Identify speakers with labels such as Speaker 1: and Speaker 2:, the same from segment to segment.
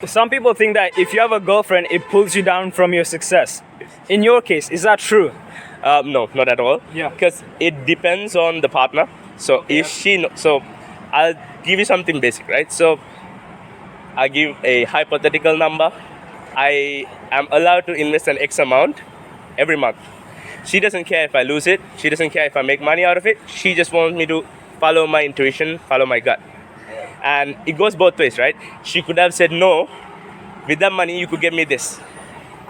Speaker 1: Some people think that if you have a girlfriend, it pulls you down from your success. In your case, is that true?
Speaker 2: No, not at all.
Speaker 1: Yeah.
Speaker 2: Because it depends on the partner. So if so I'll give you something basic, right? So I give a hypothetical number. I am allowed to invest an X amount every month. She doesn't care if I lose it. She doesn't care if I make money out of it. She just wants me to follow my intuition, follow my gut. And it goes both ways, right? She could have said, no, with that money, you could get me this,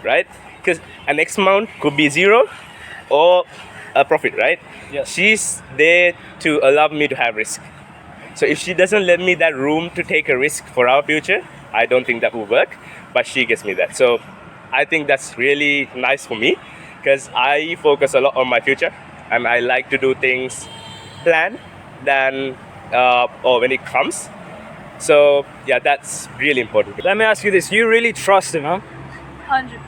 Speaker 2: right? Because an X amount could be zero or a profit, right?
Speaker 1: Yes.
Speaker 2: She's there to allow me to have risk. So if she doesn't let me that room to take a risk for our future, I don't think that will work, but she gives me that. So I think that's really nice for me because I focus a lot on my future and I like to do things planned than or when it comes. So yeah, that's really important.
Speaker 1: Let me ask you this. You really trust him, huh?
Speaker 3: 100%.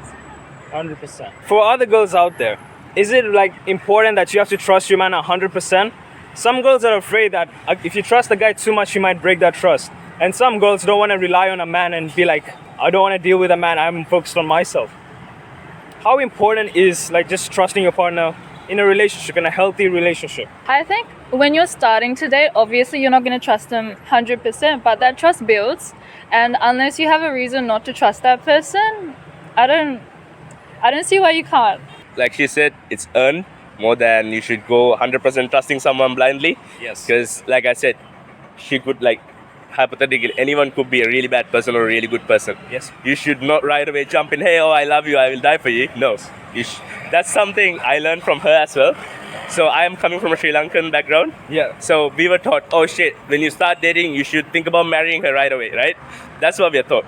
Speaker 1: 100%. For other girls out there, is it like important that you have to trust your man 100%? Some girls are afraid that if you trust the guy too much, you might break that trust. And some girls don't want to rely on a man and be like, I don't want to deal with a man, I'm focused on myself. How important is like just trusting your partner in a relationship, in a healthy relationship?
Speaker 3: I think when you're starting to date, obviously you're not going to trust them 100%, but that trust builds. And unless you have a reason not to trust that person, I don't see why you can't.
Speaker 2: Like she said, it's earned more than you should go 100% trusting someone blindly.
Speaker 1: Yes.
Speaker 2: Because like I said, she could like hypothetically anyone could be a really bad person or a really good person.
Speaker 1: Yes.
Speaker 2: You should not right away jump in, hey, oh, I love you, I will die for you. No. That's something I learned from her as well. So I am coming from a Sri Lankan background.
Speaker 1: Yeah.
Speaker 2: So we were taught, oh shit, when you start dating, you should think about marrying her right away, right? That's what we are taught.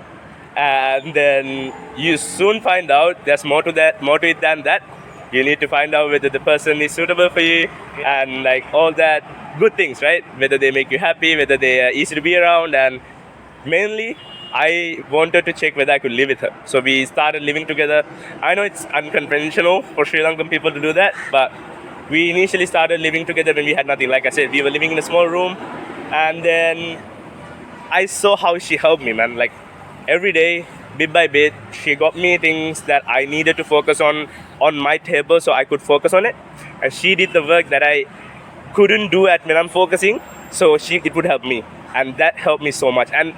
Speaker 2: And then you soon find out there's more to it than that. You need to find out whether the person is suitable for you and like all that good things, right? Whether they make you happy, whether they are easy to be around, and mainly I wanted to check whether I could live with her. So we started living together. I know it's unconventional for Sri Lankan people to do that, but we initially started living together when we had nothing. Like I said, we were living in a small room, and then I saw how she helped me, man. Like every day, bit by bit, she got me things that I needed to focus on my table so I could focus on it. And she did the work that I couldn't do when I'm focusing, so it would help me. And that helped me so much. And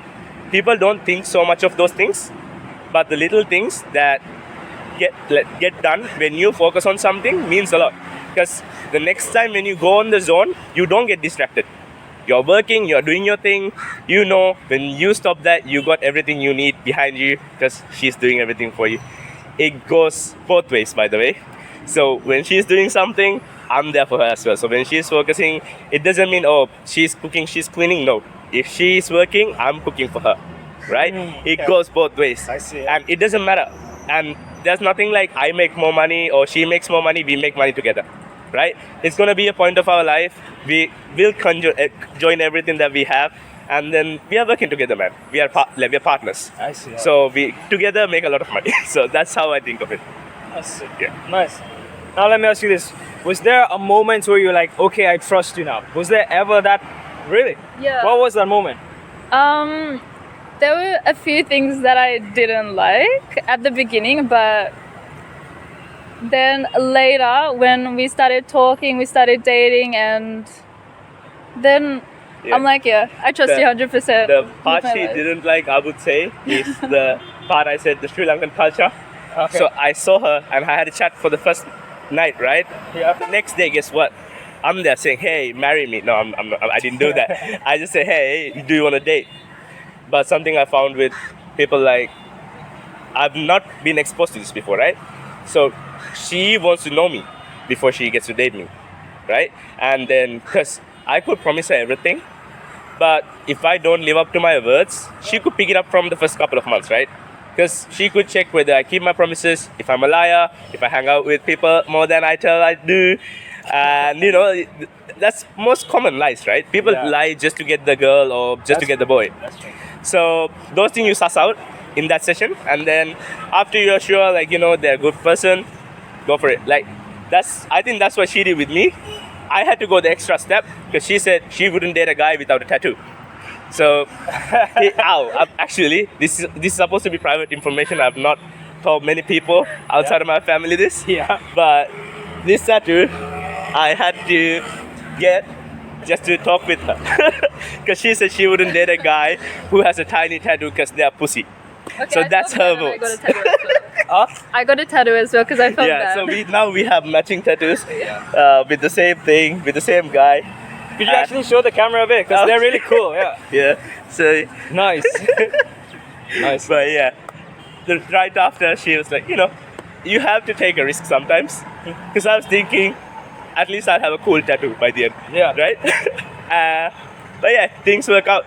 Speaker 2: people don't think so much of those things, but the little things that get done when you focus on something means a lot. Because the next time when you go on the zone, you don't get distracted. You're working, you're doing your thing. You know, when you stop that, you got everything you need behind you because she's doing everything for you. It goes both ways, by the way. So when she's doing something, I'm there for her as well. So when she's focusing, it doesn't mean, oh, she's cooking, she's cleaning. No. If she's working, I'm cooking for her, right? It goes both ways.
Speaker 1: I see.
Speaker 2: And it doesn't matter. And there's nothing like I make more money or she makes more money, we make money together. Right? It's going to be a point of our life. We will join everything that we have, and then we are working together, man. We are partners.
Speaker 1: I see.
Speaker 2: So we together make a lot of money. So that's how I think of it.
Speaker 1: I see.
Speaker 2: Yeah.
Speaker 1: Nice. Now let me ask you this. Was there a moment where you're like, okay, I trust you now? Was there ever that? Really?
Speaker 3: Yeah.
Speaker 1: What was that moment?
Speaker 3: There were a few things that I didn't like at the beginning, but then later when we started talking, we started dating, and then I'm like, yeah, I trust you 100%.
Speaker 2: The part
Speaker 3: with my
Speaker 2: she
Speaker 3: life.
Speaker 2: didn't like, I would say, is the part I said, the Sri Lankan culture.
Speaker 1: Okay.
Speaker 2: So I saw her and I had a chat for the first night, right?
Speaker 1: Yeah.
Speaker 2: The next day, guess what? I'm there saying, hey, marry me. No, I'm not, I didn't do that. I just say, hey, do you want to date? But something I found with people like, I've not been exposed to this before, right? So she wants to know me before she gets to date me, right? And then, because I could promise her everything, but if I don't live up to my words, she could pick it up from the first couple of months, right? Because she could check whether I keep my promises, if I'm a liar, if I hang out with people more than I tell I do. And, you know, that's most common lies, right? People lie just to get the girl or just to get the boy.
Speaker 1: That's true.
Speaker 2: So those things you suss out in that session, and then after you're sure, like, you know, they're a good person, go for it. Like, I think that's what she did with me. I had to go the extra step because she said she wouldn't date a guy without a tattoo. So, actually, this is supposed to be private information. I've not told many people outside of my family this.
Speaker 1: Yeah.
Speaker 2: But this tattoo, I had to get just to talk with her, because she said she wouldn't date a guy who has a tiny tattoo because they're pussy.
Speaker 3: Okay,
Speaker 2: So
Speaker 3: I
Speaker 2: that's
Speaker 3: felt
Speaker 2: her
Speaker 3: bad and
Speaker 2: votes.
Speaker 3: I got a tattoo as well because I felt
Speaker 2: Yeah.
Speaker 3: bad.
Speaker 2: So we have matching tattoos with the same thing, with the same guy.
Speaker 1: Could you actually show the camera a bit? Because they're really cool. Yeah.
Speaker 2: Yeah. So,
Speaker 1: Nice. Nice.
Speaker 2: but yeah, right after she was like, you have to take a risk sometimes. Because I was thinking, at least I'll have a cool tattoo by the end.
Speaker 1: Yeah.
Speaker 2: Right? But yeah, things work out.